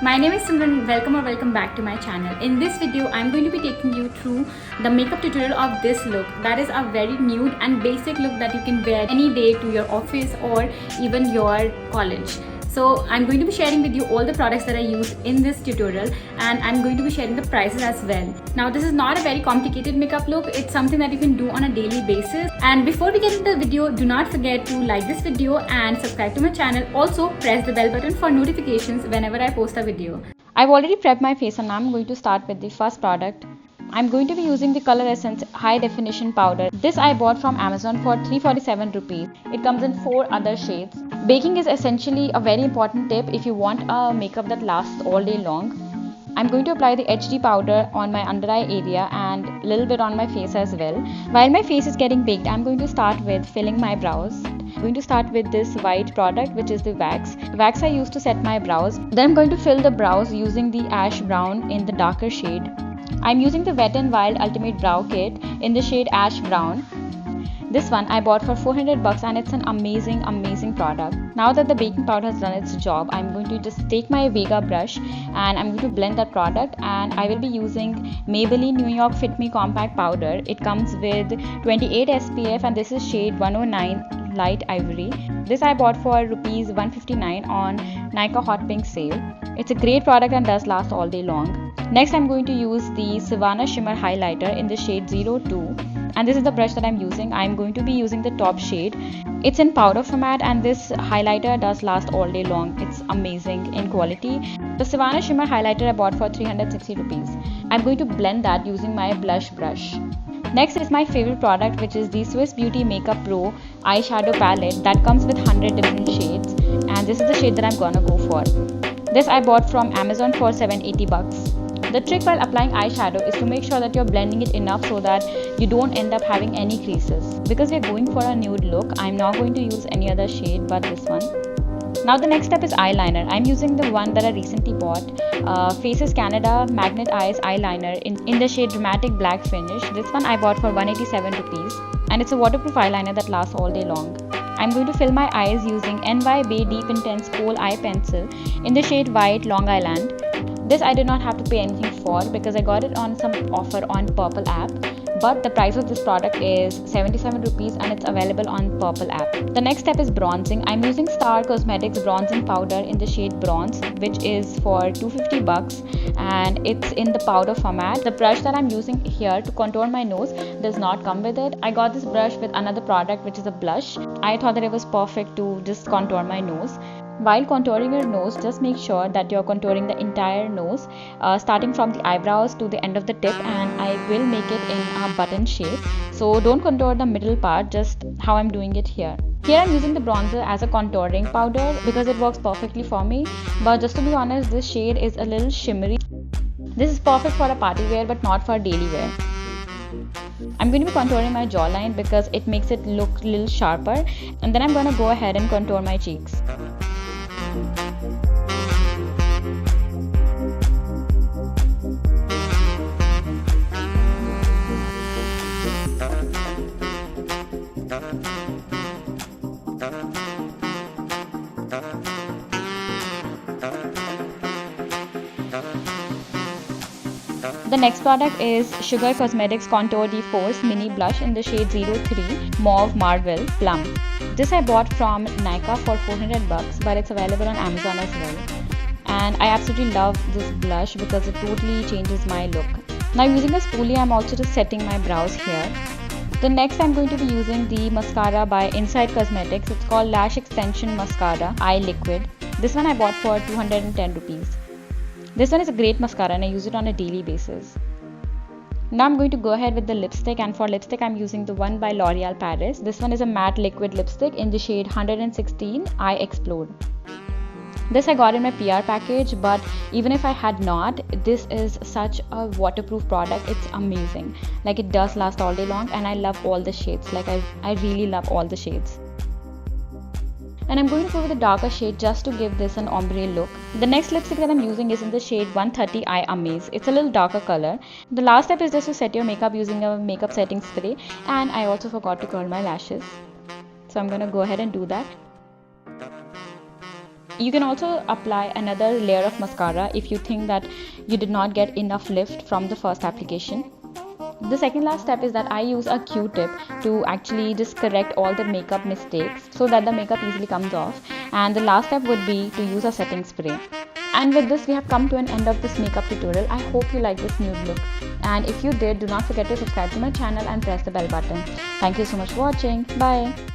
My name is Simran. Welcome or welcome back to my channel. In this video, I'm going to be taking you through the makeup tutorial of this look. That is a very nude and basic look that you can wear any day to your office or even your college. So I'm going to be sharing with you all the products that I use in this tutorial, and I'm going to be sharing the prices as well. Now this is not a very complicated makeup look. It's something that you can do on a daily basis. And before we get into the video, do not forget to like this video and subscribe to my channel. Also press the bell button for notifications whenever I post a video. I've already prepped my face and now I'm going to start with the first product. I'm going to be using the Color Essence High Definition Powder. This I bought from Amazon for 347 rupees. It comes in 4 other shades. Baking is essentially a very important tip if you want a makeup that lasts all day long. I'm going to apply the HD powder on my under eye area and a little bit on my face as well. While my face is getting baked, I'm going to start with filling my brows. I'm going to start with this white product, which is the wax. Wax I use to set my brows. Then I'm going to fill the brows using the ash brown in the darker shade. I'm using the Wet n Wild Ultimate Brow Kit in the shade Ash Brown. This one I bought for 400 bucks and it's an amazing product. Now that the baking powder has done its job, I'm going to just take my Vega brush and I'm going to blend that product, and I will be using Maybelline New York Fit Me Compact Powder. It comes with 28 SPF and this is shade 109 Light Ivory. This I bought for rupees 159 on Nykaa Hot Pink sale. It's a great product and does last all day long. Next I'm going to use the Savannah Shimmer Highlighter in the shade 02. And this is the brush that I'm using. I'm going to be using the top shade. It's in powder format and this highlighter does last all day long. It's amazing in quality. The Savannah Shimmer Highlighter I bought for 360 rupees. I'm going to blend that using my blush brush. Next is my favorite product, which is the Swiss Beauty Makeup Pro eyeshadow palette that comes with 100 different shades, and this is the shade that I'm gonna go for. This I bought from Amazon for 780 bucks. The trick while applying eyeshadow is to make sure that you're blending it enough so that you don't end up having any creases. Because we're going for a nude look, I'm not going to use any other shade but this one. Now the next step is eyeliner. I'm using the one that I recently bought, Faces Canada Magnet Eyes Eyeliner in the shade Dramatic Black Finish. This one I bought for 187 rupees and it's a waterproof eyeliner that lasts all day long. I'm going to fill my eyes using NY Bay Deep Intense Kohl Eye Pencil in the shade White Long Island. This I did not have to pay anything for because I got it on some offer on Purple app. But the price of this product is 77 rupees and it's available on Purple app. The next step is bronzing. I'm using Star Cosmetics bronzing powder in the shade Bronze, which is for 250 bucks and it's in the powder format. The brush that I'm using here to contour my nose does not come with it. I got this brush with another product, which is a blush. I thought that it was perfect to just contour my nose. While contouring your nose, just make sure that you're contouring the entire nose, starting from the eyebrows to the end of the tip, and I will make it in a button shape. So don't contour the middle part, just how I'm doing it here. Here I'm using the bronzer as a contouring powder because it works perfectly for me. But just to be honest, this shade is a little shimmery. This is perfect for a party wear but not for daily wear. I'm going to be contouring my jawline because it makes it look a little sharper, and then I'm going to go ahead and contour my cheeks. The next product is Sugar Cosmetics Contour de Force Mini Blush in the shade 03 Mauve Marvel Plum. This I bought from Nykaa for 400 bucks, but it's available on Amazon as well. And I absolutely love this blush because it totally changes my look. Now using a spoolie, I'm also just setting my brows here. The next I'm going to be using the mascara by Inside Cosmetics. It's called Lash Extension Mascara Eye Liquid. This one I bought for 210 rupees. This one is a great mascara and I use it on a daily basis. Now I'm going to go ahead with the lipstick, and for lipstick I'm using the one by L'Oreal Paris. This one is a matte liquid lipstick in the shade 116 I Explode. This I got in my PR package, but even if I had not, this is such a waterproof product. It's amazing. Like, it does last all day long and I love all the shades. Like, I really love all the shades. And I'm going to go with a darker shade just to give this an ombre look. The next lipstick that I'm using is in the shade 130 I Amaze. It's a little darker color. The last step is just to set your makeup using a makeup setting spray, and I also forgot to curl my lashes. So I'm going to go ahead and do that. You can also apply another layer of mascara if you think that you did not get enough lift from the first application. The second last step is that I use a Q-tip to actually just correct all the makeup mistakes so that the makeup easily comes off. And the last step would be to use a setting spray. And with this, we have come to an end of this makeup tutorial. I hope you like this nude look. And if you did, do not forget to subscribe to my channel and press the bell button. Thank you so much for watching. Bye.